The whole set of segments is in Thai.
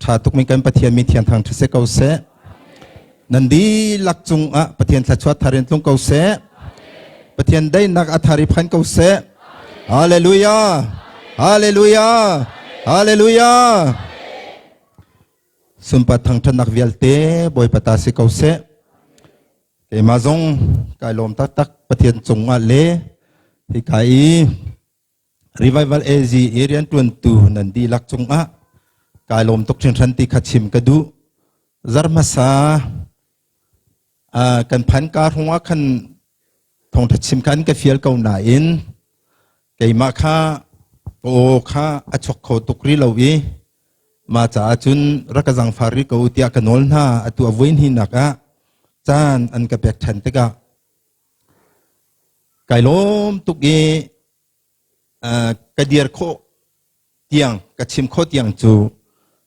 ชาตุกมีกันปะเทียนมีเทียนทางทศเกาเสนันดีลักจุงอะปะเทียนทัชวัตทารินตุงเกาเสปะเทียนได้นักอัธาริพันเกาเสฮาเลลูยาฮาเลลูยาฮาเลลูยาสุนปัทางทนักเวลเตบอยปตาสิเกาเสเกมาจงกายลมตักปะเทียนจงอะเลที่กาย Revival AZ Area 22 นันดีลักจุงอะกายลมตกเชิงชันติขัดชิมกระดูจารมาสากันพันการหัวขันทองทัดชิมขันกับเฟียลเกาหนาอินเกี่ยมาค่าโอค่าอชกโคตุกรีลาวีมาจากจุนรักจังฟาริกอุติอากันนอลนาตัววินหินักะจานอันกับเบกชันติกะกายลมตุกเกระเดียร์โคเตียงกระชิมโคเตียงจู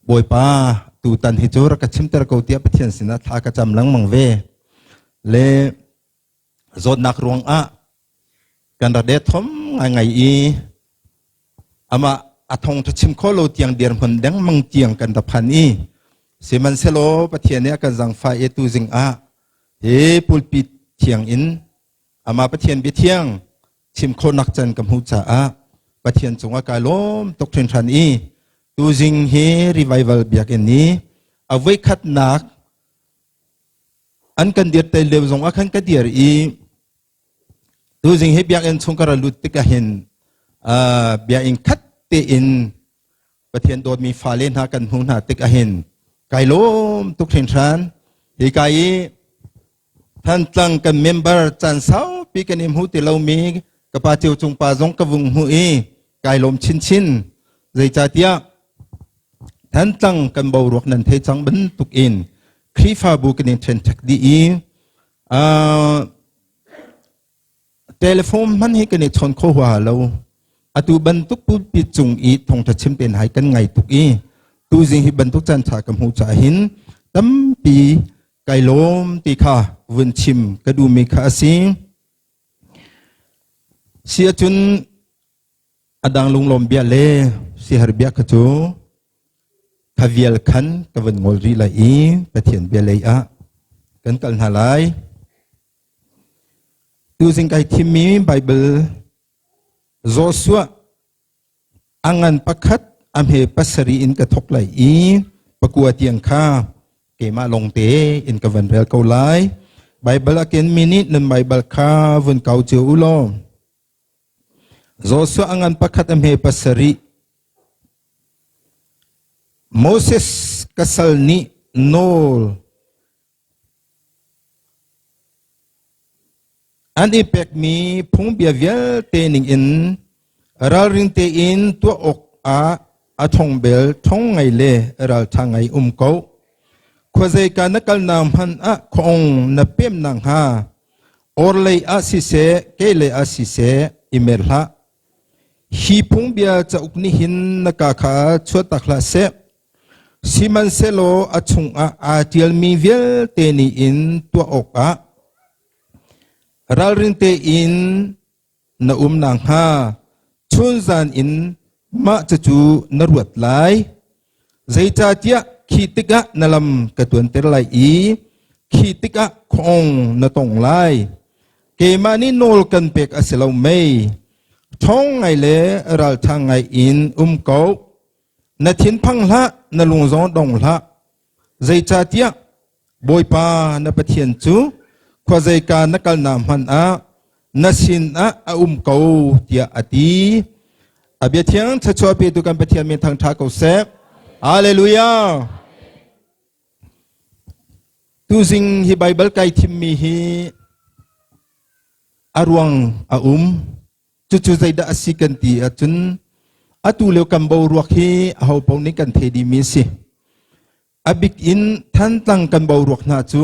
บอยป้าตูตันฮิจูรักชิมเตอร์กอุติอาปเทียนสินะทากระจำลังมังเวเลจดนักรวงอะกันระเดทอมไงอีอามาอาทงทัชิมโคโลเตียงเดียร์มันดังมังเตียงกันตะพันอีสิมันเซโลปะเทียนเนี้ยกันจังไฟเอตูจิงอะเฮปุลปิดเทียงอินอามาปะเทียนบิเทียงชิมโคนักจันกับหูจ่าอะปะเทียนจงอากาศลมตกเทรนชันอีตูจิงเฮรีไววัลเบียกันนี้เอาไว้คัดนักอันกันเดียร์เตเลวจงอาคันกันเดียร์อีตูจิงเฮเบียกันชงกระลุดติกะเห็นเบียอินคัดเตอินประเทศโดนมีฟาเลนหากันหูหาติกะเห็นไกลล้มทุกเทนชันอีกไกท่านตั้งกันเมมเบอร์จันเสาปีกันอิมหูติเรามีกับปาเจียวจงปาจงกบุงหูอีไกลล้มชินใจจ่าเตียท่านตั้งกันเบารวกนันเทจังบันตุกอินครีฟาบุกันอินเทรนทักดีอีเทเลโฟนมันให้กันอิชนโคหัวเราอตุบันทุกผู้ปิดจงอีทงทัดชิมเป็นหายกันไงตุกอีตูจิงฮิบันทุกจันทากำหูจ่าหินตั้มปีไก่ลมตีข้าวันชิมกระดูมีข้าสิเสียจุนอดังลุงลมเบียเล่เสียหรเบียขจูขวิลขันกวันงอลรีไลอีปะเทียนเบียเลยอะกันกันหาไลตูจิงไก่ทิมีไบเบิลโจชัวอังันปักขัดอเมปัสรีอินกระทกไหลอีปะกัวเตียงข้าเกมาลงเตอินกวันเรลเกาไลไบเบิลเกนมินินันไบเบิลข้าวันเกาเจอุโลโจชัวอังันปักขัดอเมปัสรีโมเสสกัสลนีโนลอันนี้เป็กมีพงเบียเวลเตนิงอินรัลรินเตอินตัวอกอาทงเบลทงไงเล่รัลทางไงเกาขวใจการนักการนำพันคงนับเปี่ยมนังฮาออร์เลยสิเสเกเลยสิเสอิเมลฮะฮีพงเบียจะอุกนิหินนักขาชวตักลาเซซิมันเซโลอาชงอาเทียลมีเวลเตนิอินตัวอกรัลรินเตอินนานางฮาชุนซานอินมาจะจูนรวดไลใจจ่าเตียขีติกะนลำกระตวนเตอร์ไลอีขีติกะคงนตงไลเกมานิโนลกันเป็กอเสลาเมย์ท้องไงเลรัลทางไงอินเกานาทินพังละนลุงจงดงละใจจ่าเตียบอยปานปะเทียนจูขวใจการนักการนำมันนัสินเกาเตียอดีอาเบียเทียงชัชวาเปตุกันปะเทียนมีทางทาเกาเซฟฮาเลลูยาตูสิงฮิไบเบิลไกทิมมีฮิอารวงจุใจดาสิกันตีจุนตูเลวกันบารวกฮิเอาปงนี้กันเทดีมิสิอบิกอินท่านตั้งกันบารวกนาจู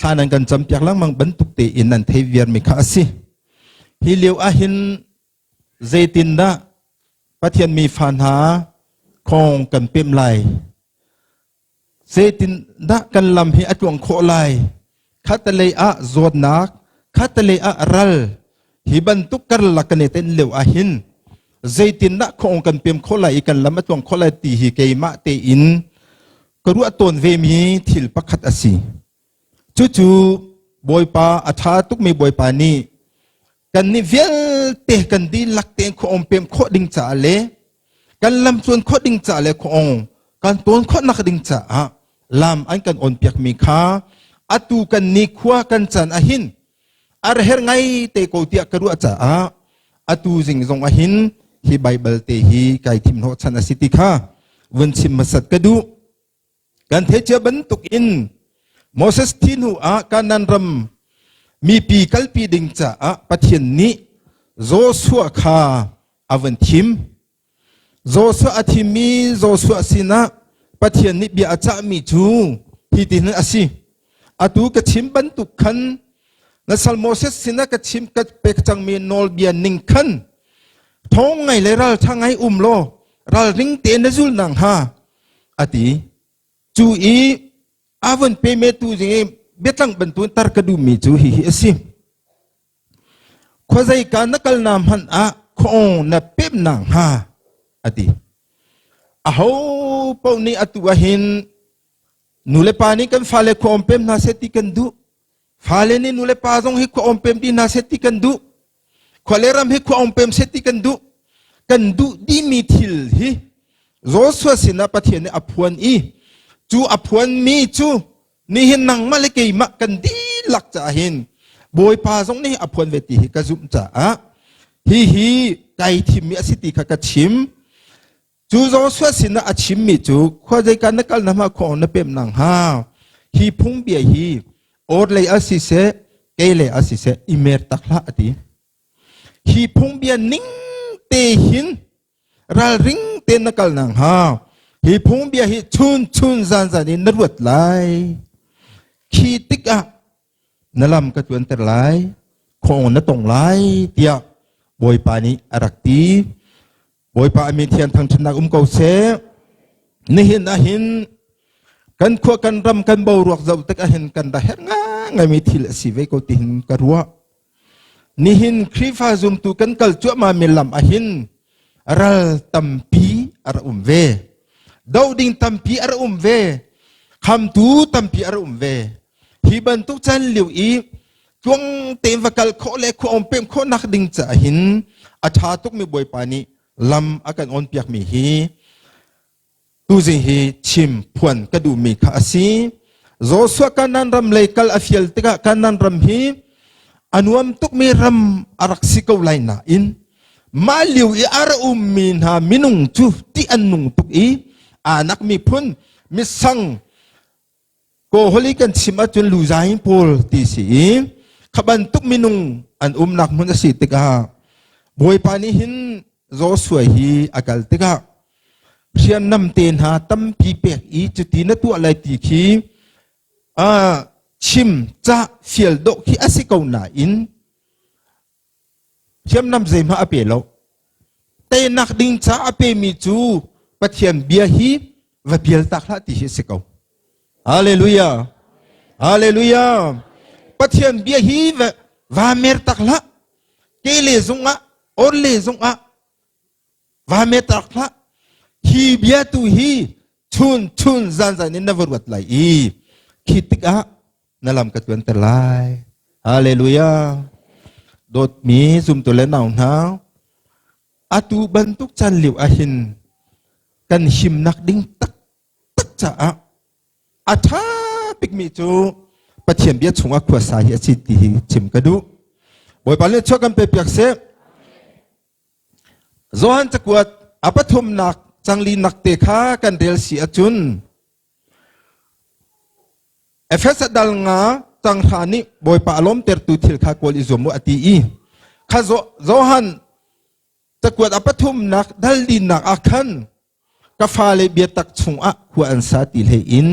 ข้านังกันจำเปียกลังมังบรรทุกเตอินนันเทเวียร์มิคาสิฮิเลวหินเจตินดาปะเทียนมีฟันหาคงกันเปี่ยมไหลเจตินดากันลำฮิอจวงโคไหลคัตเลอะโจดนักคัตเลอะรัลฮิบันทุกกรลักเนเตนเลวหินเจตินดาคงกันเปี่ยมโคไหลกันลำอจวงโคไหลตีฮิเกยมะเตอิน กรุตนเวมีทิลปักขัดอสีจู่ๆบอยปาอาชาตุกมีบอยปานี่กันนี่เวลเตะกันดีลักเตงขอมเปียมขอดิ่งจ่าเลกันลำส่วนขอดิ่งจ่าเลขอกันตัวขอนักดิ่งจ่าลำอันกันอ่อนเปียกมีขาอตูกันนี่ขวากันจันอหินอาร์เฮร์ไงเตะกูเตียกรุจ่าอตูจิงจงอหินฮีไบเบิลเตฮีไกทิมโนชันอสิติขาวันชิมมาสัตกระดูกันเทเจบันตุกอินโมเสสทินูกันนันรำมีปีกัลปีดิ่งจ่าปะเทียนนี้โจสัวคาอวันทิมโจสัวอธิมีโจสัวสินะปะเทียนนี้เบียจ่ามีจูฮิตินอสิอตูกชิมบันตุกขันนัสลโมเสสสินะกชิมกเป็กจังมีนอลเบียนิงขันท้องไงเลยรัลทั้งไงโลรัลริงเตนจุลนังฮาอติจูอีอาวันเปเมตูจิงเบตังบันตุนตารกดูมีจูฮิฮิสิข้าใจการนักลนามหันคงนับเป๊บนังฮาอติอาหูปนี้อตุวหินนูเลปานี่กันฟาเลคอมเปมนาเซติกันดูฟาเลนี่นูเลปาซงฮิคอมเปมดีนาเซติกันดูขวาเลรัมฮิคอมเปมเซติกันดูดีมีทิลฮิโรสวสินาปะเทียนอภวนอีจูอภวนมีจูนี่เห็นนังมาเลกีมักกันดีหลักจะเห็นบอยปาซงนี่อภวนเวทีฮิกะจุมจ่าฮิไกทิมีอสิติขกชิมจูโจสวสินะอชิมมิจูข้าใจการนักการนำมาของนับเป็นนังฮาฮีพุ่งเบียฮีโอร์เลยอาศิเสเกเลยอาศิเสอิเมร์ตักละอดีฮีพุ่งเบียนิ่งเตหินรัลริงเตนักการนังฮาฮีพุ่งเบียฮีชุนซานนินรวดไหลขีติกะนลำกระตวนเตอร์ไหลของนัตงไหลเตียบอยปานีอารักตีบอยปามีเทียนทางชนะเกาเสนี่เห็นหินกันขวกันรำกันเบารวกเจ้าตะกันเห็นกันได้เห็นง่ายมีทีละสิเวกติหินกรัวนี่เห็นครีฟ้าซุมตุกันกัลจั่วมามีลำหินรัลตัมปีอารุมเวดาวดิ่งตัมปีอารุมเวคำตูตัมปีอารุมเวฮิบันตุจันลิวอีจวงเต็มวกัลโคเลโคอมเปมโคนักดิ่งจ่าหินอาชาตุกมีบอยปานีลำอาการอ่อนเปียกมีฮีตูจิฮีชิมพวนกระดูมีข้าซีโจสวกันนันรำเลยกัลอฟิลติกะกันนันรำฮีอนุมตุกมีรำอารักสิกาวไลนาอินมาลิวอีอาร์อุมมินฮามินุงจูที่อันนุงตุกอีอานักมีพุนมิสังโกฮลิกันชิมอจุนลูใจโพลตีสีขบันตุกมินุงอันนักมุนสิติกะบวยปานิหินโจสวยฮีอากาลติกะเชียนนำเตนหาตั้มปีเปกอีจุดที่นัตัวอะไรตีขีชิมจะเฟียลโดขีอาศิกาวนาอินเชียมนำเซมาอเปโลเตนักดิ่งจ้าอเปมิจูปะเทียนเบียฮีวะเบียลตักละตีฮิสิกาวฮาเลลูยาฮาเลลูยาปะเทียนเบียฮีวะเมรตักละเกเลซงะโอเลซงะวะเมรตักละฮีเบียตูฮีชุนซานนินนวรวัดไลอีคิดกะนั่นลำกระตวนแต่ไลฮาเลลูยาโดดมีซุมตัวเล่นเอาหนาวอาตูบรรทุกจันหลิวอาหินกันหิมนักดิ้งตักจะอาชาปิกมีจูปะเทียนเบียชงอักขวาสายอาชิตีชิมกระดูบอยปาเลชกันเปียกเสโจฮันจะกวดอปทุมนักจังลีนักเตะขากันเดลสีอจุนเอฟเอสดัลงาจังหานิบอยปาล้มเตอร์ตูทิลขากวลิซมุอตีอีข้าโจฮันจะกวดอปทุมนักดัลลีนักอาคันกาฟาเลเบียตักชงอักขวอันซาติเลอิน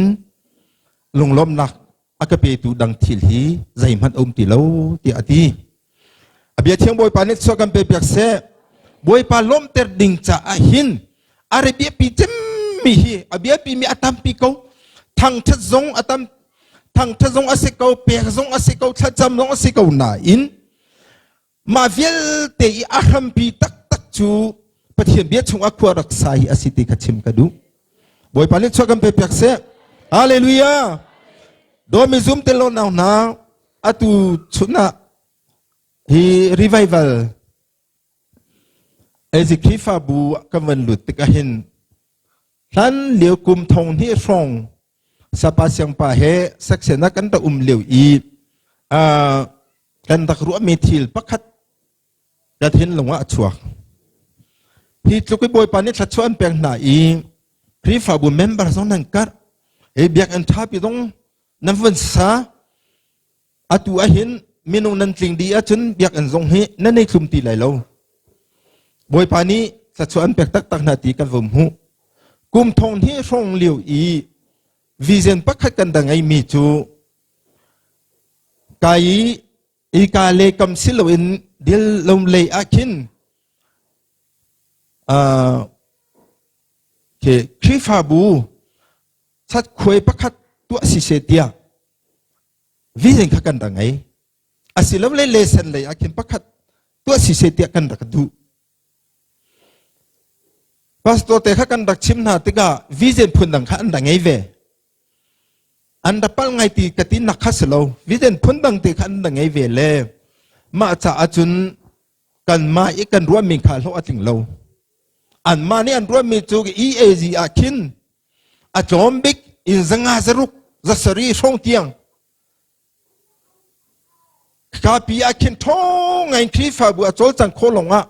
ลงล้มนักอากาเปตูดังทิลฮีใจมันติโลตีอตีอเบียเทียงบอยปานิสกันเปียกเสบอยปาล้มเตอร์ดิ่งจ่าหินอาร์เบียปีจิมมีฮีอาเบียปีมีอัตมปีเขาทางทัศงอัตมทางทัศงอาศัยเขาเปียกงอาศัยเขาทัศจำงอาศัยเขาหนาอินมาเวลเตยอารัมปีตักจูปะเทียนเบียชงอักขวารักษาอาศัยติขัดชิมกระดูบอยปานิชกันเปียกเส ฮาเลลูยาโดยมีซุ่มเตลอนเอาหนาอตุชุนะฮีรีไววัลเอซิคริฟาบูกำวันหลุดติกาหินท่านเหลียวกุมทงที่ทรงสปาเสียงป่าเฮสักเสนักันตะเหลียวอีกันตะครัวมีทิลปักขัดกระทินหลงว่าชัวที่จุกบอยปานิชัดชวนเปียงหนาอีคริฟาบูเมมเบอร์สองนังกัดเบียกอันทับอยู่ตรงน้ำฝนซาอตัวเห็นเมนูนันจริงดีจนเบียกอันทรงเฮนั่นในคลุมตีไหลเราบอยปานี้ชัดชวนเปียกตักนาทีกันวมหูกุมทงที่ทรงเหลียวอีวิเซนปักขัดกันดังไอมีจูกายอีกาเลกัมซิลวินเดลลมเลอาคินเคคริฟาบูชัดควยปักขัดตัวสิเสตียวิเซนขัดกันดังไงอาศิลมเลเซนเลยอาคินปักขัดตัวสิเสตียกันดักดูปัสโตเตขัดกันดักชิมนาติกาวิเซนพุนดังขัดดังไงเวอันดับปัลไงตีกตินักขัดเราวิเซนพุนดังติขัดดังไงเวเลมาจะอาจุนกันมาอีกันรัวมิงขาลอัติงเราอันมานี่อันรัวมิจูกอีเอซีอาคินอาจอมบิกอินสังอาสรุกจัสรีช่องเตียงข้าปีอาคินท้องไงคริฟาบัวโจลจังโคลงอ่ะ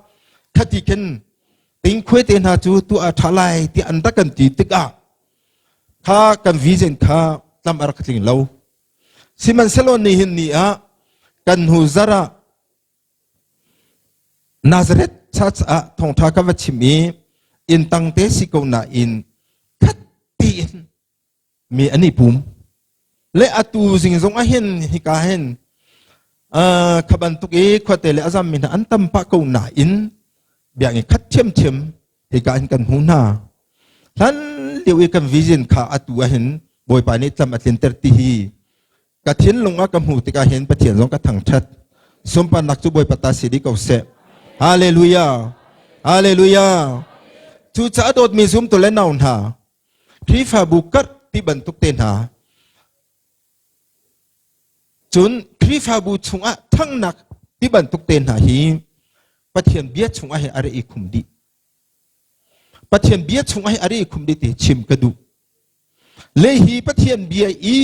คดีกินติงคุยเตนหาจูตัวอัฐาไลที่อันดักกันตีติกอ่ะข้ากันวิเซนข้าลำอารักติงเราสิมันเซโลนี่หินนี่อ่ะกันหูซาระนาซาเรตชัดอ่ะทองทากวัชิมีอินตังเตสิโกนาอินคัดตีนมีอันนี้ปุ่มและอตูสิงสงอาเห็นฮิกาเห็นขบันตุกขวัดเตลอาซามินอันตัมปะกูนาอินเบียงคัดเชื่อมฮิกาเห็นกันหูนาท่านเดียวกันวิจินข้าอตูเห็นบอยปานิจำอัตินเตอร์ตีฮีกระเทียนลงอากำหูติกาเห็นปะเทียนสงกระถังชัดสมปันนักจุบอยปตาสิริกเอาเสฮาเลลูยาฮาเลลูยาจูจ้าโดดมีซุมตัวเล่นเอาหนาคริฟาบุกัดที่บรรทุกเตนหาจุนคริฟาบูชุงอะทั้งนักที่บรรทุกเตนหาฮีปะเทียนเบียชุงอะให้อะไรอีกคุมดีปะเทียนเบียชุงอะให้อะไรอีกคุมดีติชิมกระดูเลฮีปะเทียนเบียอี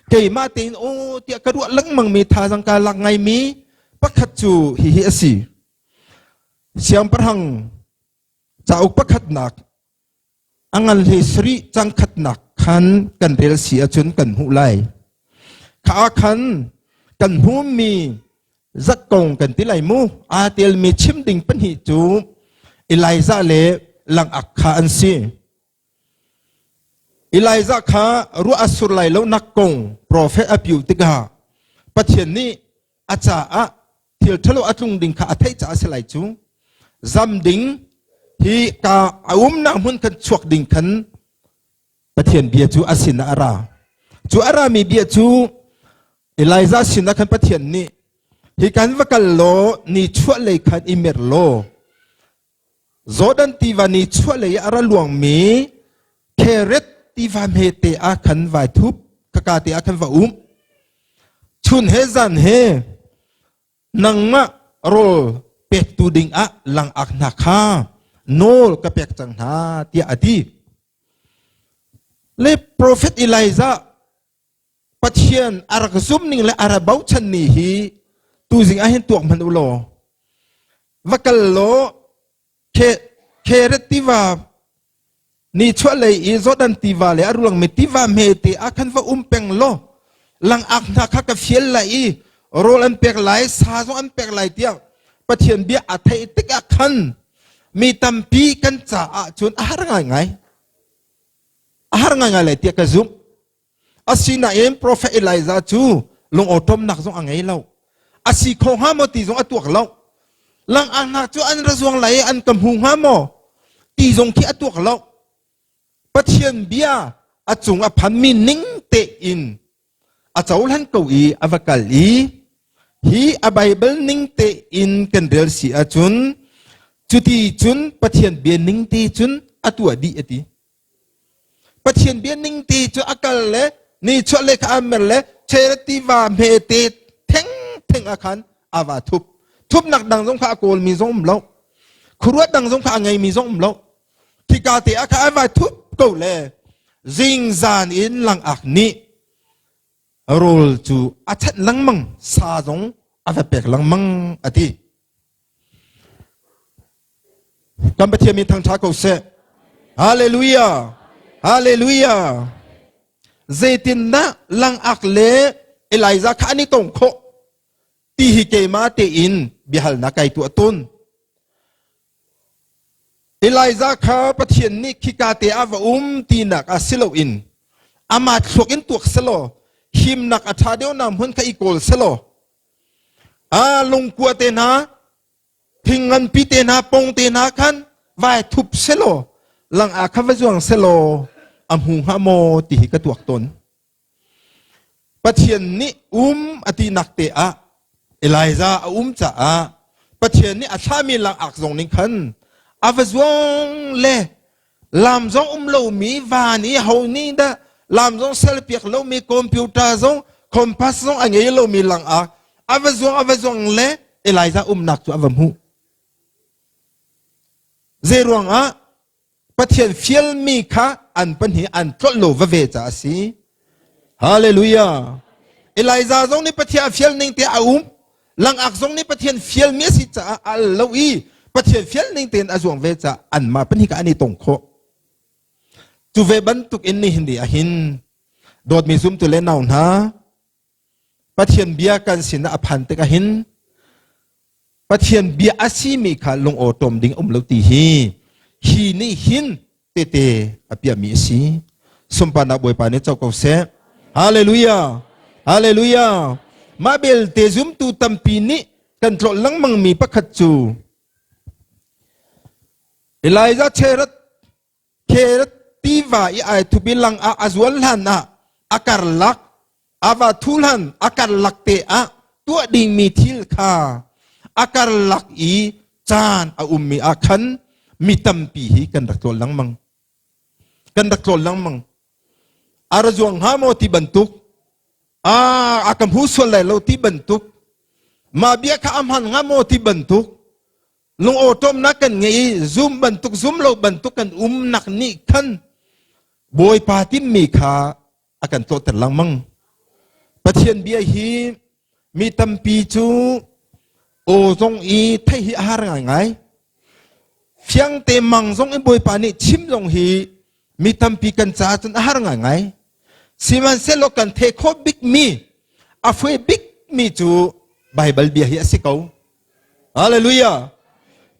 เกยมาเตนโอเตียกระดูลังมังมีทาสังกาลังไงมีปักขัดจูฮีฮีอสีเสียงประหังจะอุปขัดหนักอังอัลเฮสรีจังขัดหนักขันกันเรลเสียจนกันหูไลข้าขันกันหูมีจักกงกันที่ไหลมูอาเตลมีชิมดิ่งปัญหิจูอิไลซาเลหลังอักขาอันซีอิไลซาข้ารู้อสุรไลแล้วนักกงโปรเฟตอภิวติกาปัจเจนี้อาจารย์ที่ทะลุอัตลุงดิ่งข้าอัฐิจ่าสไลจูจำดิ่งฮีกาอุ้มน้ำมันกันชวกดิ่งขันประเทียนเบียจูอาศินอาราจูอารามีเบียจูอิไลซาศินขันประเทียนนี้ฮีกันวักโลนี่ชั่วเลยขันอิเมรโลโจดันตีวานี่ชั่วเลยอาราหลวงมีเคเรตตีวาเมเตอาขันวายทุบกากาเตอาขันวาชุนเฮซันเฮนังมะโรเป็กตูดิงอะหลังอักนักฮาโนลกับเป็กจังหาเตียอดีเลโปรเฟตอิไลซาปัจเจียนอารักซุมนิงและอาราบาวชันนี่ฮีตูสิงอาเห็นตัวมันอุโลวักโลเคเรติวานี่ช่วยเลยอีโซดันติวาเลยอารุลังเมติวาเมติอาคันว่าเป็งโลหลังอักนักกับเฟียลเลยโรลันเป็กไหลซาโซอันเป็กไหลเตียปะเทียนเบียอัฐิติกะขันมีตัมปีกันจ่าจนอาหารไงเลยเตียกะซุมอาศินาเอ็มโปรเฟตอิไลซาจูลงอตมนักซงอังไงเล่าอาศิคงฮามอตีซงอตัวเล่าหลังอังนักจูอันระซวงไหลอันกำหุงฮามอตีซงที่อตัวเล่าปะเทียนเบียอาจุงอพันมีนิ่งเตอินอาเจ้าหลันเกาอีอวกาลีฮีอาไบเบิลนิ่งเตอินกันเรียลสีอาจุนจุดที่จุนปะเทียนเบียนิ่งเตจุนอตัวดีอดีป ะเทียนเบียนิ่งตีจูอากาศเล่นี่ชวเลขาเมลเล่เชรติวาเมติเท่งอาคันอาวาทุบหนักดังสงพระโกลมีสงมเล่าครัวดังสงพระไงมีสงมเล่าที่กาเตอาคาอาวาทุบโกเล่จิงจานอินหลังอักนี้โรลจูอาชัดหลังมังซาจงอาจเป็กหลังมังอธิกัมพูชามีทางชาโกเซฮาเลลูยาฮาเลลูยาเจตินนะหลังอักเล่เอไลซาขานิตงโคตีฮิเกมาเตอินบิฮัลนักไอตัวตุนเอไลซาขาปะเทียนนิคิกาเตอาวตีนักอาศิโลอินอามาทสกินตัวสโลหิมนักอัฐาเดียวนำหุ่นกับอีโกลสโลลงกัวเตนะพิงเงินปีเตนะปงเตนะขันวายทุบสโลหลังอาคาฟจวงสโลอัมหุงฮาโมตีฮิกตัวตนปะเทียนนิอตินักเตอะเอไลซาจ่าปะเทียนนิอาชามีหลังอักจงนิขันอาฟจวงเล่ลำจงโลมีวานีเฮานีดะลำจงเซลปีกโลมีคอมพิวเตอร์จงคอมพัสจงอันนี้โลมีหลังอักอาฟจวงเล่เอไลซานักตัวอัมหุเจรวงปะเทียนฟิลมีค่ะอันปัญหาอันตรโลวเวจ่าสิฮาเลลูยาเอไลซาจงนี่ปะเทียนฟิลนิ่งเตอาหลังอักจงนี่ปะเทียนฟิลมีสิจ่าอัลโลอีปะเทียนฟิลนิ่งเตนอาจวงเวจ่าอันมาปัญหาอันนี้ตรงโคจูเวบันตุกอินนี่หินดีหินโดดมีซุ่มตุเลนเอาหนาปะเทียนเบียกันสินะอภันเตกหินปะเทียนเบียอาซีมีค่ะลงโอตมดิ่งลตีฮีนี่หินเตอเปียมีสีสมปานาบวยปานิเจ้าเกษฮาเลลูยาฮาเลลูยามาเบลเตซุมตูตัมปีนี้กันตรลังมังมีปะขัดจูเอไลซาเครตตีวาอีไอทุบิลังอาจวนหันอากาศลักอาวาทุลันอากาศลักเตะตัวดิ่งมีทิลคาอากาศลักอีจานมีอาคันมีตัมปีฮีกันดักโตลังมังอารจวงฮามอที่บรรทุกอาคัมพูส่วนไหลเราที่บรรทุกมาเบียข้ามหันฮามอที่บรรทุกลงโอตมนักกันไงซุมบรรทุกซุมเราบรรทุกกันนักนี่ขันบอยปาติมีขาอากันโตแต่ลังมังปะเทียนเบียฮีมีตัมปีจูโอจงอีไทยหารงไงเพียงเตมังจงอีบอยปานี่ชิมจงฮีมีตัมปีกันจ้าจนหารงไงสิมันเซโลกันเทโคบิกมีอาฟวยบิกมีจูไบเบิลเบียฮีสิเขาฮาเลลูยา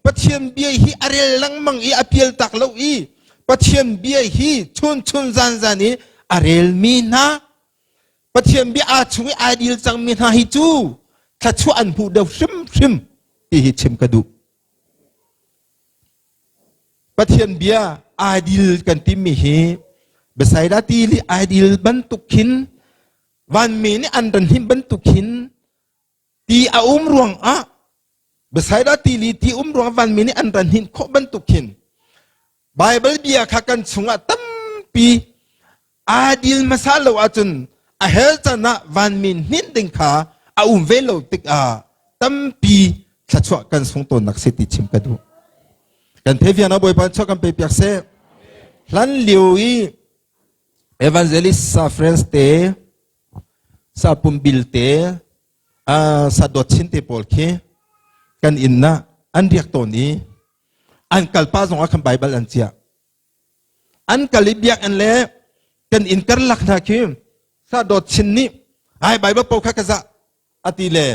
ปะเทียนเบียฮีอะไรลังมังอีอภิลตักเลวอีปะเทียนเบียฮีชุนจันนี้อะไรมีนะปะเทียนเบียอาช่วยอาดิลจังมีนะฮิจูถ้าช่วยอันผู้เดาชิมที่ฮิชิมกระดูปะเทียนเบียอาดิลกันที่มีฮีเบสายดาตีลีอาดิลบรรทุกหินวันมีนี่อันดันหินบรรทุกหินตีอารวงเบสายดาตีลีตีรวงวันมีนี่อันดันหินโคบรรทุกหินไบเบิลเบียขักันสุงตั้มปีอาดิลมาซาโลอาจุนอาเฮลจันะวันมินหินดิงขาเวโลติกตั้มปีขัดชัวกันสุงตัวนักเศรษฐิชิมกันดูกันเทวียนาบอยปันชอกันไปเปียกเซ่หลังเลียวอีเอวานเจลิสซาเฟรนสเตซาปุ่มบิลเตซาดอดชินเตปอลเคกันอินนะอันเรียกตัวนี้อันกัลปาสงอาคัมไบเบิลอันเจียอันกัลิบยักอันเล่กันอินกัลลักนาคิมซาดอดชินนี้ไอไบเบิลปกขักซะอติเล่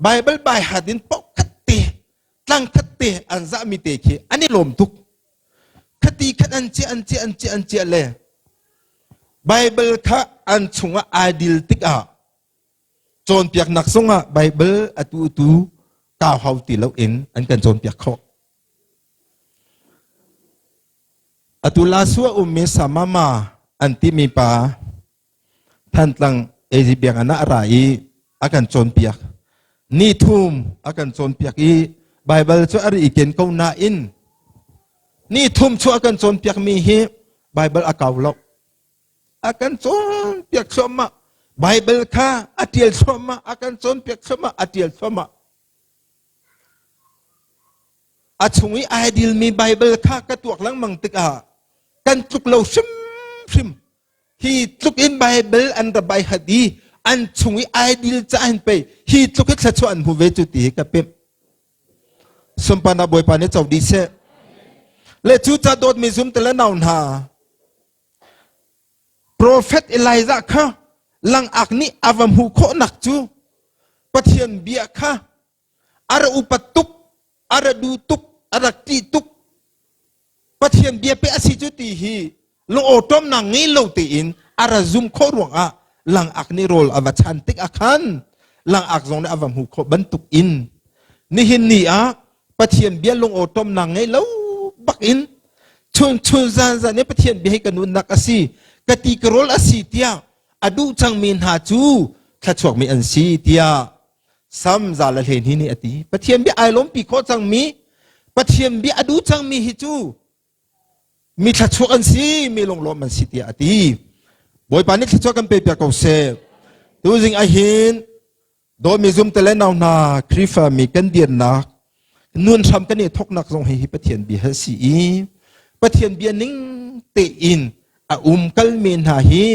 ไบเบิลใบหัดินปกขัดเตตั้งขัดเตอันซามิเตคีอันนี้ลมทุกขัดตีขัดอันเจียเล่ไบเบิลข้าอันชงอาดิลติกจนเปียกนักสงไบเบิลอตูกาวเฮาตีแล้วเองอันกันจนเปียกเขาตุลาสัวเมสามาอันที่มีปาท่านตั้งเอจิเบียงอันอะไรอากันจนเปียกนี่ทุ่มอากันจนเปียกอีไบเบิลช่วยอะไรอีกเกณฑ์เขาหน้าอินนี่ทุ่มช่วยอากันจนเปียกมีฮี Bible akaw lo akan son piak soma Bible ka atiel soma akan son piak soma atiel soma achungi ideal mi Bible ka katuak lang mang tika kan tuk lo sim hi tuk in Bible an the by hadi an chungi ideal cha an pe hi tuk sa chu an hu ve chu ti ka pem sumpana boy pa ne chau di se le chu cha dot mi zum te la naun ha Prophet Elijah ka lang akni avam hu kho nak chu pathian bia kha ara upatuk ara du tuk ara ti tuk pathian bia pe asi chu ti hi lo otom na ngi lo ti in ara zum kho ruang a lang akni rol avachan tik akhan lang ak zong na avam hu kho bantuk in ni hin ni a pathian bia long otom na ngi lo bak in chun zan ne pathian bia hi kanun nak asi kati karol asi tia adu chang min ha chu thachok mi an si tia sam za la len hi ni ati pathian bi ai lom pi kho chang mi pathian bi adu chang mi hi chu mi thachok an si mi long lom an si tia ati boy pa ni thachok kan pe pya ko se tu jing a hin do mi zum tele naw na krifa mi kan dian na nun tham kan ni thok nak zong hi pathian bi ha si pathian bi ning te in a kal min ha hi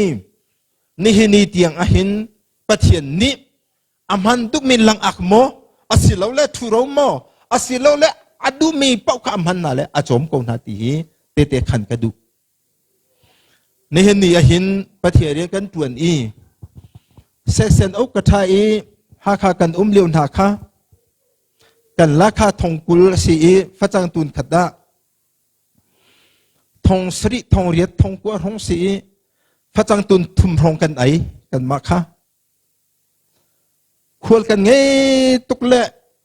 ni hi ni tiang a hin pathian ni amhan tuk min lang ak mo asilo le thuro mo asilo le adu mi pau ka amhan na le achom ko na ti te te khan ka du ni hi ni a hin pathian ri kan tuan i section ok ka tha i ha kha kan liu na kha kan la kha thong kul si i fa chang tun khat da thong sri thong riat thong kwa thong si phát trang tuân thum rong kan ai kan ma kha khol kan nge tuk le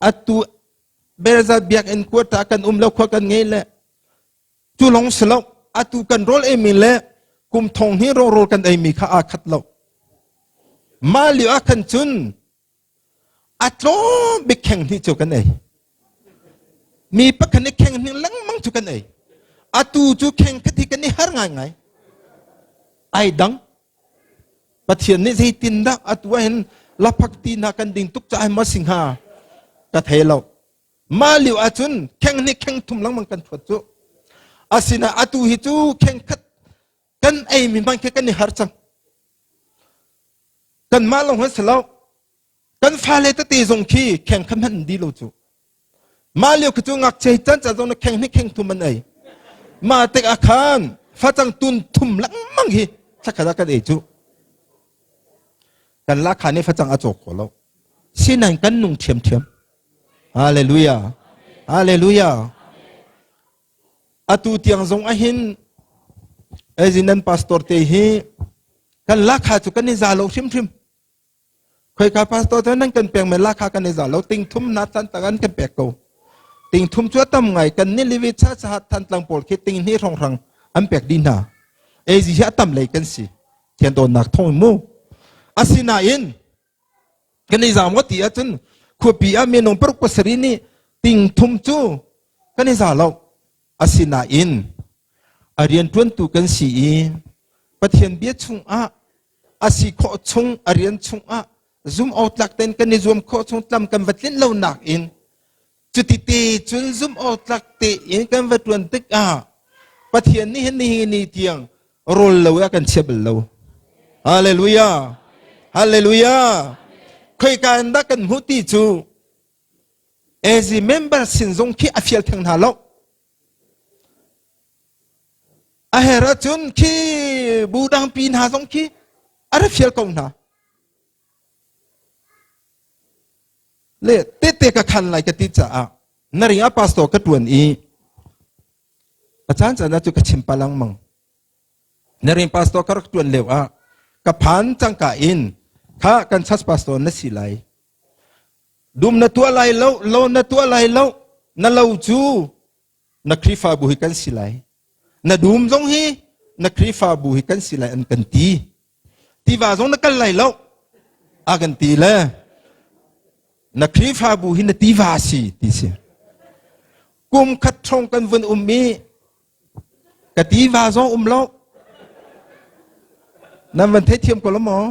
atu berza biak en kwa ta kan lo khol kan nge le chu long selo atu kan rol e mi le kum thong hi rol kan ai mi kha a khat lo ma li a kan chun atlo be kheng hi chu kan ai mi pa kan ne kheng ni lang mang chu kan ai atu chu kheng khathi kan ni har ngai ai dang pathian ni sei tin da atwa hen laphak ti na kan ding tuk cha ai ma singha ka thelo ma liu a chun kheng ni kheng thum lang mang kan thot chu asina atu hi chu kheng khat kan ai mi mang ke kan ni har chang kan ma long han selo kan fa le ta ti zong khi kheng kham han di lo chu ma liu ku chu ngak chei chan cha zong na kheng ni kheng thum man ai ma tek a khan fa chang tun thum lang mang hiสักขณะกันเอจูกันลักขานี่พระจังอาโจกขอเราสิ่งนั้นกันนุ่งเทียมฮาเลลูยาฮาเลลูยาอาตูเตียงทรงอาหินเอจินันพาสตอร์เตหีกันลักขาจุกันนิจาโลทิมเคยกับพาสตอร์เท่านั้นกันเปลี่ยนเป็นลักขากันนิจาโลติงทุ่มนัดทันตะกันกันเปียกกูติงทุ่มชั่วตั้มไงกันนี่ลิวิชาสหัสทันตังโปลคิดติงนี่รองรังอันเปียกดินหาเอจิฮะตั้มเลยกันสิเทียนโดนนักท่องมูอาศินาอินกันในสามวัติอาจารย์ขวบปีอาเมนองปรุกษรินีติงทุมจูกันในสามเราอาศินาอินอาเรียนทวนตุกันสีปะเทียนเบียชุงอาศิขอชุงอาเรียนชุงzoom out หลักเต็นกันใน zoom ขอชุงตามกันวัดเล่นเราหนักอินจุดที่เตจุน zoom out หลักเตอินกันวัดวันตึกปะเทียนนี่เห็นนี่เทียงโรลเราอยากกันเชื่อเราฮาเลลูยาฮาเลลูยาเคยการดักกันมุติจูเอซิเมมเบอร์สินทรงขี้อฟิลทั้งหาเราอาเฮระจุนขี้บูดังปีนหาทรงขี้อะไรฟิลกงหาเล่เตะกับขันไหลกับติจ่านาริงอาปาสโตกัดวนอาจารย์จะน่าจะกระชิมพลังมังนาริงปาสโตกัดวนเลวกับพันจังกาอินข้ากันชัดปาสโตนั่นสิไลดุมนัตัวไลเล่านัตัวไลเล่านั่นเล่าจูนักคริฟาบุหิกันสิไลนัดุมจงฮีนักคริฟาบุหิกันสิไลอันกันตีว่าจงนักกันไลเล่าอากันตีเลยนักคริฟาบุหินตีว่าสิตีเสียกุมขัดทงกันวันมีกตีว่าจงเล่า นั่นวันเทศเทียมกันแล้วมั้ง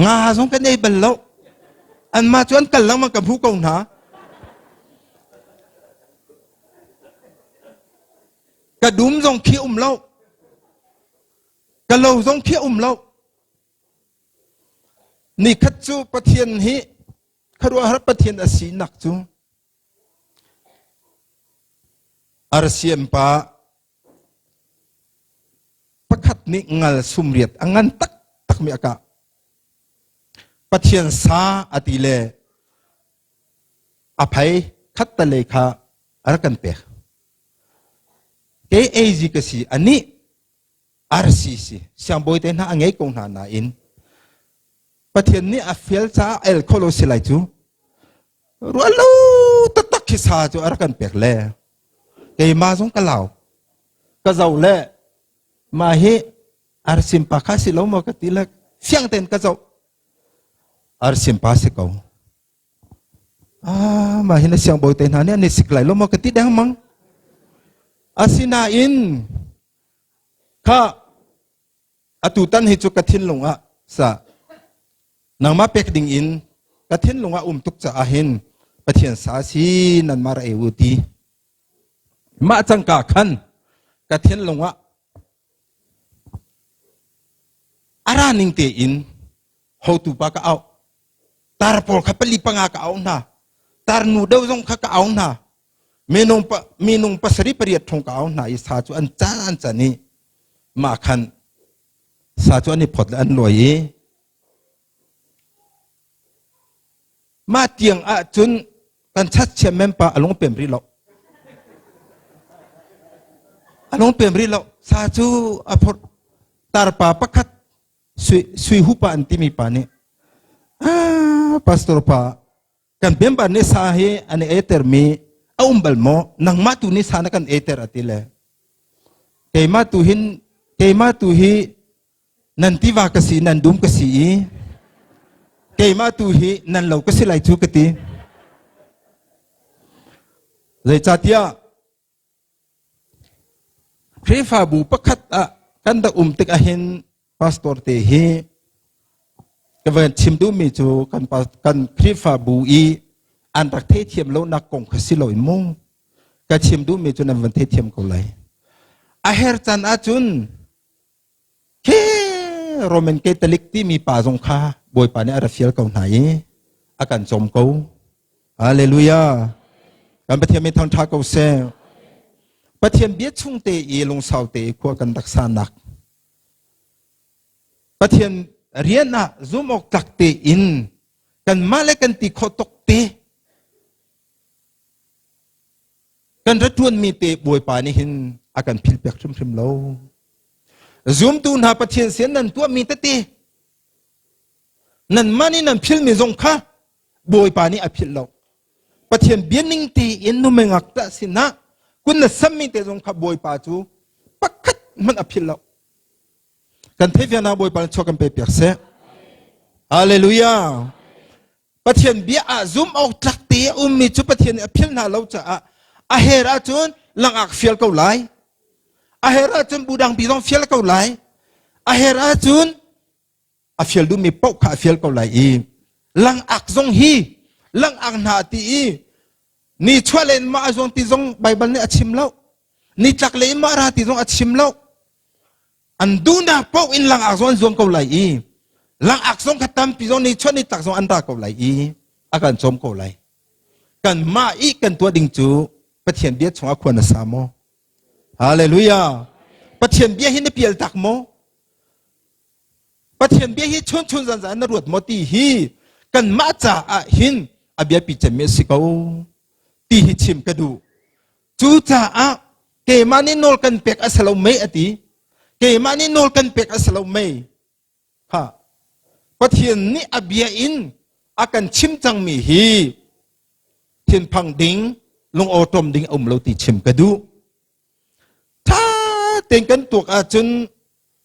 งาสงกันในบัลลังอันมาจวนกันแล้วมันกับผู้กองหากระดุมทรงเขี้ยวเล่ากระโหลทรงเขี้ยวเล่านี่ขัดจูประเทียนฮิขรัวหรับประเทียนอสีนักจูอารเซียมปะประคัดนิงัลสุมเรียดอังันตักมีอากาประเทียนสาอติเลอภัยขัดตะเลขาอารักันเปะเอจีกสีอันนี้อาร์ซีซีเสียงบอยเตน่าอังเอกงหานาอินประเทศนี้อฟิลซ่าเอลโคโลสิไลจูรัวลูตักขิสาจูอารักันเปะเล่เกยมาสงกะลาวกะเจ้าเล่มาเฮอาร์ซิมปาคาสิลมากติลักเสียงเต็นกะเจ้าอาร์ซิมปาสิเกามาเห็นเสียงบอยเตน่าเนี่ยนิสิกไลลมากติดังมั้งอาศินาอินข้าอตุตันฮิจุกะทินลงอ่ะสะนางมาเป็กดิ่งอินกะทินลงอ่ะตุกจะอาหินประเทียนสาสีนันมาระเอวุตีมาจังกาขันกะทินลงอ่ะอารานิงเตอินhow tu pa ka au tar por kha pali panga ka au na tar nu deu jong kha ka au na minung pasari pariat thong ka au na i sa chu an cha ni ma khan sa chu ani phot an loi ma tiang a chun kan chat che mem pa along pem ri lo along pem ri lo sa chu a phot tar pa pakhat sui hupa antimi pa ni pastor pa kan bemba ni sahe ani eter mi aumbal mo nang matu ni sana kan eter atile kay matu hi nanti wa kasi nandum kasi kay matu hi nan law kasi lai chu kati zai chatia krefa bu pakhat a kan da tik ahin pastor te hi kawan chimdu mi chu kan krefa bu i an rak the thiam lo na kong khasi loi mong ka chimdu mi chu nan van the thiam ko lai a her chan a chun ke roman catholic ti mi pa jong kha boi pa ne ara fiel ko nai akan chom ko hallelujah kan pathiam mi thon tha ko se pathiam bia chung te i long sau te ko kan dak sa nak pathiam rian na zum ok tak te in kan male kan ti khotok te kan ratuan mi te boi pa ni hin akan phil pek thrim lo zoom tu na pathian sen nan tua mi te nan mani nan phil mi zong kha boi pa ni a phil lo pathian bianing te in nu mengak ta sina kun na sammi te zong kha boi pa chu pakhat man a phil lo kan the via na boi pa chokan pe pek se hallelujah pathian bia a zoom ok tak te mi chu pathian a phil na lo cha a hera chun lang ak fiel ko lai a hera chun budang bi dong fiel ko lai a hera chun a fiel du mi pok kha fiel ko lai i lang ak zong hi lang ak na ti i ni chwalen ma zong ti zong bible ni achim lo ni chakle ma ra ti zong achim lo an du na pok in lang ak zong ko lai i lang ak zong khatam pi zong ni chwan ni tak zong an ra ko lai i akan chom ko lai kan ma i kan tua ding chu pathian bia chunga khona sa mo hallelujah pathian bia hin pial tak mo pathian bia hi chun zan na ruat mo ti hi kan ma cha a hin abia pi chame sikau ti hi chim kadu chu cha a ke mani nol kan pek asalo me ati ke mani nol kan pek asalo me ha pathian ni abia in akan chim chang mi hi thiên phang ding long autom ding lo ti chim kadu tha ten kan tuak a chun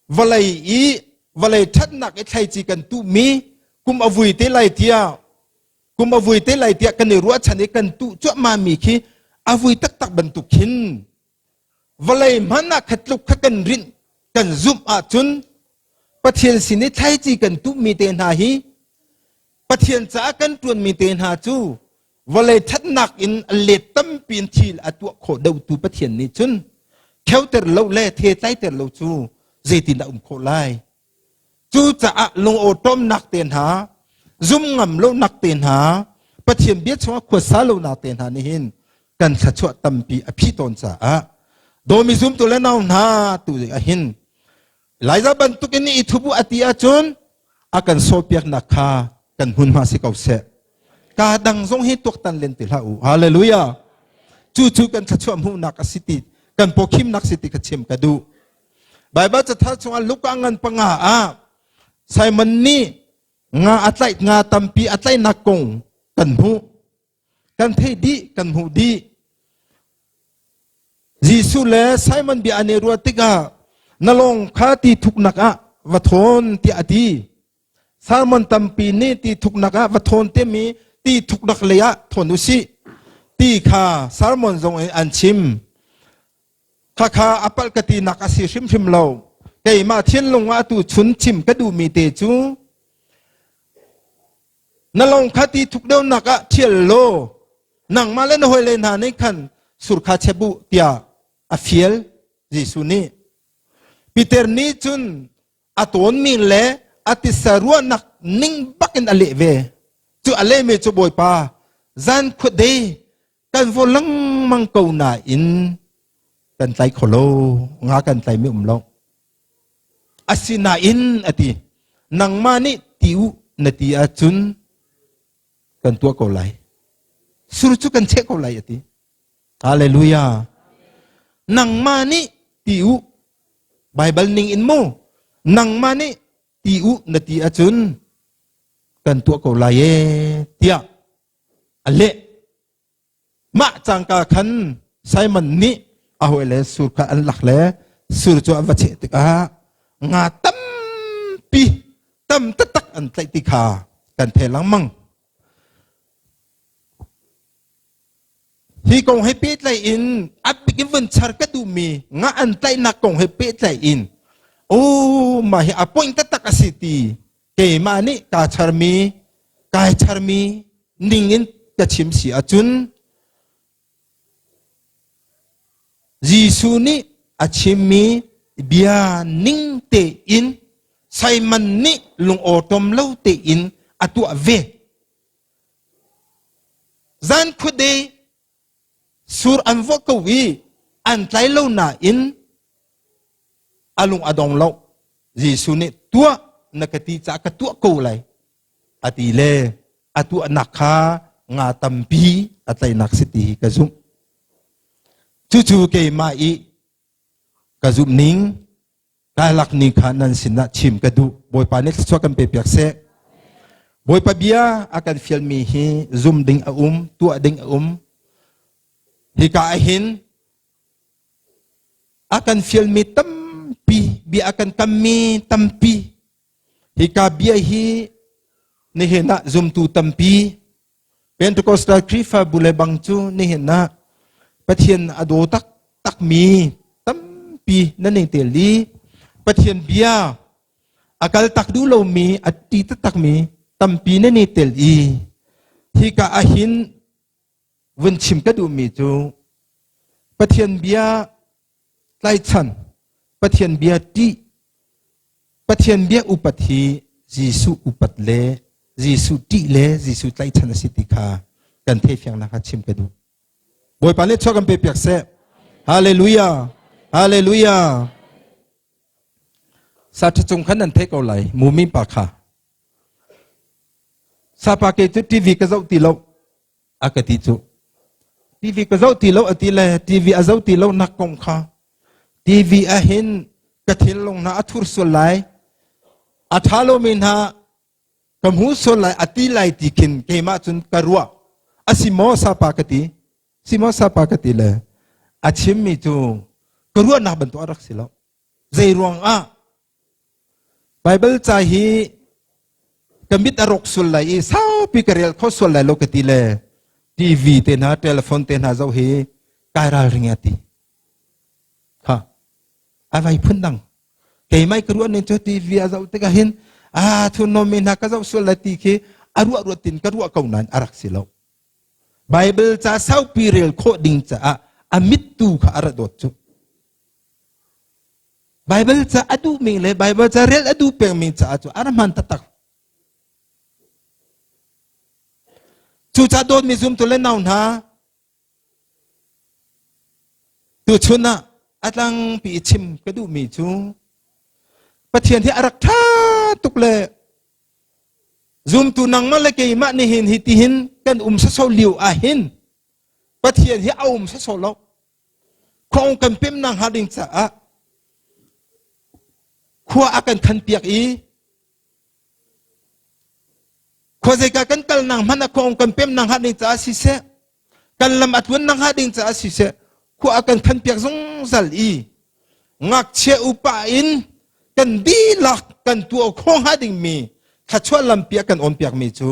valai that nak e thai chi kan tu mi kum avui te lai tia kan ni ruwa chani kan tu chu ma mi khi avui tak ban tu khin valai mana khatluk kha kan rin kan zum a chun ปะเทียนสินิไทยจีกันตุมีเตนหาฮีปะเทียนจ้ากันตวนมีเตนหาจูวเลยทัดหนักอินเลตัมปีนทีลอตัวโคดาวตูปะเทียนนี่จุนเขาเตอร์เราเล่เทไตเตอร์เราจูเจตินดาโคไลจูจะลงโอตอมนักเตนหาซุ่มงำเรานักเตนหาปะเทียนเบียดชัวขวดสาเรานักเตนหานี่เห็นกันชัดชัวตัมปีอภิตนจ้าโดมิซุมตัวเล่นเอาหน้าตัวเห็นหลายจับันตุกินนี่ทุบุอติอาจุนอากันโซเปียกนักขากันหุ่นมาสิเกาเสกาดังทรงให้ตัวตันเลนติลาอูฮาเลลูยาจู่กันชัดชัวมูนักสิติกันโปคิมนักสิติกชิมกันดูไบเบิลจะทัดชัวลุกอังันปังอาไซมันนี่งาอัตไลงาตัมปีอัตไลนักกงกันหูกันเทดีกันหูดียิสุเลไซมันบีอันเนรัวติกานลงข้าตีทุกนักวัทนตีอดีสารมันตัมปีนี่ตีทุกนักวัทนเตมีตีทุกนักเลยทนุสิตีข้าสารมันทรงอันชิมข้าอัปลกตีนักสิชิมเราแต่มาเทียนลงว่าตูชุนชิมก็ดูมีเตจูนลงข้าตีทุกเดียวนักเทียนโลนังมาเล่นหอยเล่นหาในขันสุรคาเชบุเตียอฟิลยิสุนีปีเตอร์นี่จุนอัตวนมีเล่อัติสารวนักนิ่งบักอินอเลเวจูอเลเมจูบอยปาจันขุดเดกันวลังมังกูนาอินกันไตโคโลงากันไตไม่ลงอาศินาอินอตินังมานี่ติวนาติอาจุนกันตัวกูไลสุรจุกันเชกกูไลอติฮาเลลูยานังมานี่ติวไบเบิลนิ่งอินโมนังมานี่ติวนาติอาจุนกันตัวกูไลเตียอเลมาจังกาขันไซมันนี่เอาเอเลสุรคาอันหลักเลสุรจุอวัชติกางาตัมปีตัมตักอันไตติคากันเทลังมังฮีกงให้เปิดไลอินอับกิวันชาร์กดูมีงาอันไตนักกงให้เปิดไลอินโอ้มาให้อปอยตักสิตีเกมานี่กาชาร์มีนิ่งอินกะชิมสีอาจุนยิสุนี่อาชิมีเบียนิ่งเตอินไซมันนี่ลงโอตอมเล่าเตอินอตัวเวจันคุเดสุรอันวกวีอันไตเล่านาอินอาลุงอดองเล่ายิสุนี่ตัวนักติจากตัวกูไลอติเลอตัวนักขางาตัมปีอัตไลนักสิติกะซุมจู่ๆเกมาอีกะซุมนิงกาลักนิขานันสินะชิมกะดูบอยปานิสวกันเปียกเสบอยปาเบียอากันฟิลมีฮีซุมดิงตัวดิงฮิกาหินอากันฟิลมีตัมปีบีอากันกัมมีตัมปีฮิกาเบียฮีนี่เห็นนะซุมตูตัมปีเป็นตุกอสตาคริฟาบุเลบังจูนี่เห็นนะปะเทียนอโดตักมีตัมปีนั่นเองเตลีปะเทียนเบียอากาศตักดูเรามีอดีตตักมีตัมปีนั่นเองเตลีฮิกาอาหินวันชิมก็ดูมีจูปะเทียนเบียไลชันปะเทียนเบียตีปะเทียนเบียอุปธิยิสุอุปัตเลยิสุตีเลยิสุไลชันสิติคากันเทฟียงนะครับชิมก็ดูบอยปานเล็ชอบกันเปียกเสฮาเลลูยาฮาเลลูยาสัตว์จงขันนันเทกเอาไหลมูมิปากขาซาปาเกตุทีวีก็เจ้าตีโลอากติจุทีวีก็เจ้าตีโลอติเลทีวีอาเจ้าตีโลนักกงขาทีวีอาหินกระถินลงนาอัทุรสุไลอัฐาโลมินหากำหูสุไลอติไลติกินเกมาจุนกรัวอาสิโมซาปากติสิโมซาปากติเลอาชิมมิจูกรัวนักบันตัวรักสิโลใจรวงไบเบิลใจฮีกมิดอรกสุลไลสาวปีกเรียลเขาสุลไลโลกติเลทีวีเตนะเทเลโฟนเตนะเจ้าเฮกายราริงติค่ะอะไรพุ่นดังเก kay mai keruan nen cho TV azau te kahin tu nomen hakazau sulati ke aru tin keruak kaunan arak silau Bible cha sau pirel kho ding cha amit tu kha aradot chu Bible cha adu ming le Bible cha rel adu pe ming cha chu araman tatak chu cha dot mi zum tu le naun ha tu chuna atlang pi chim kadu mi chuปะเทียนที่อารักท่าตุกเลยซุมตูนังมาเลยเกี่ยมานี่หินฮิติหินกันสะโซลิวอาหินปะเทียนที่เอาสะโซลกคงกันเป็นนางหาดิงจ้าขัวอากันทันเปียกอีขัวใจกันกัลนางมันคงกันเป็นนางหาดิงจ้าสิเสกันลำอัดวันนางหาดิงจ้าสิเสขัวอากันทันเปียกซงสัลอีงักเชอุปาอินกันดีหลักกันตัวคงหาดิ่งมีถ้าชวนลำเปียกันอมเปียกมีจู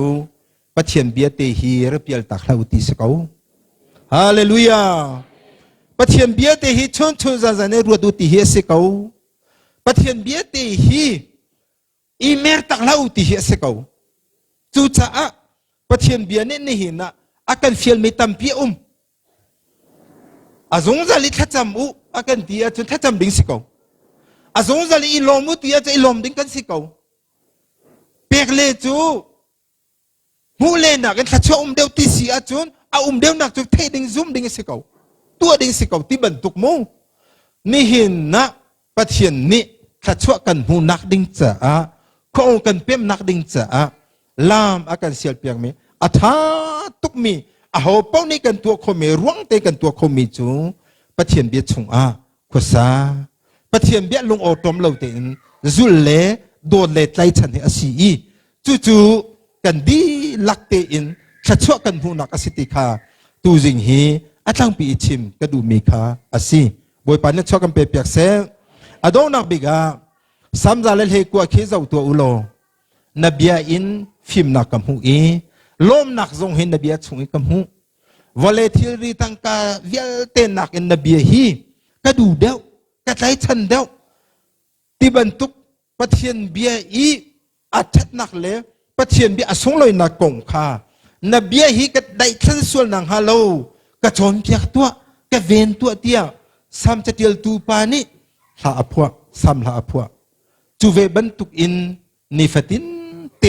ปะเทียนเบียเตฮีระเปียลตักลาวติสกาวฮาเลลูยาปะเทียนเบียเตฮีชนซาซาเนรัวดูติเฮสกาวปะเทียนเบียเตฮีอีเมร์ตักลาวติเฮสกาวจูจ้าปะเทียนเบียเนนี่หินะอากันฟิลไม่ตัมเปียอาจงจะลิทัจำอุอากันเดียจนทัจำดิ่งสกาวอาจงจะลีลมมุติยาจะลมดิ้งกันสิเขาเปียกเลยจูหูเล่นนักกันถ้าช่วเดียวตีสีอาจุนเดียวนักจุดเทดิ้งซุ่มดิ้งสิเขาตัวดิ้งสิเขาที่บรรทุกมูนี่เห็นนะปะเทียนนี่ถ้าช่วกันหูนักดิ้งจ้าเขากันเปี่ยมนักดิ้งจ้าลามอาการเสียเปียกมีอาท่าตุกมีหัวเป้านี่กันตัวคมีร่วงเตกันตัวคมีจูปะเทียนเบียดชงขวสาปะเทียนเบียลงอตมเหล่าเต็นจุลเล่โดนเล่ใจฉันให้อสีจู่กันดีลักเตอินขัดชั่วกันหูนักอสิติคาตูจิงฮีอัตลังปีชิมกระดูมีคาอสีบอยปานนี้ชั่วกันเปียกเสอดองนักบิกาสามจาเลเฮกัวเคเจ้าตัวอุโลนบียอินฟิมนักกำหูลมนักทรงเห็นนบียชงอีกำหูวอลเลทิรีตังกาเวลเตนักอินนบียฮีกระดูเดียวกระไรฉันเดียวที่บรรทุกปะเทียนเบียอีอาชัดนักเลยปะเทียนเบียส่งลอยนักกงคานเบียฮีกระได้ฉันส่วนนังฮัลโหลกระชนเพียกตัวกระเวนตัวเดียวซ้ำจะเดียลตูปานี่ลาอภัวซ้ำลาอภัวจูเวบรรทุกอินนิฟตินเต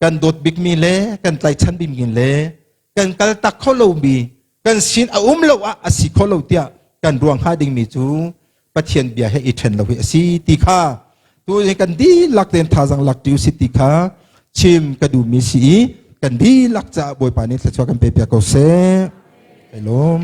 กันโดดบิกมีเลยกันไรฉันบิมีเลยกันกัลตักเขาโลบีกันสินอาโลอาสิเขาโลเดียกันรวงหาดิ่งมีจูปะเทียนเบียให้อีเทนเราเวสีติคาตัวเองกันดีหลักเดินทางหลักดิวสิติคาชิมกระดูมีสีกันดีหลักจะบอยปานิสจะช่วยกันเปียกเอาเซ่ไปล้ม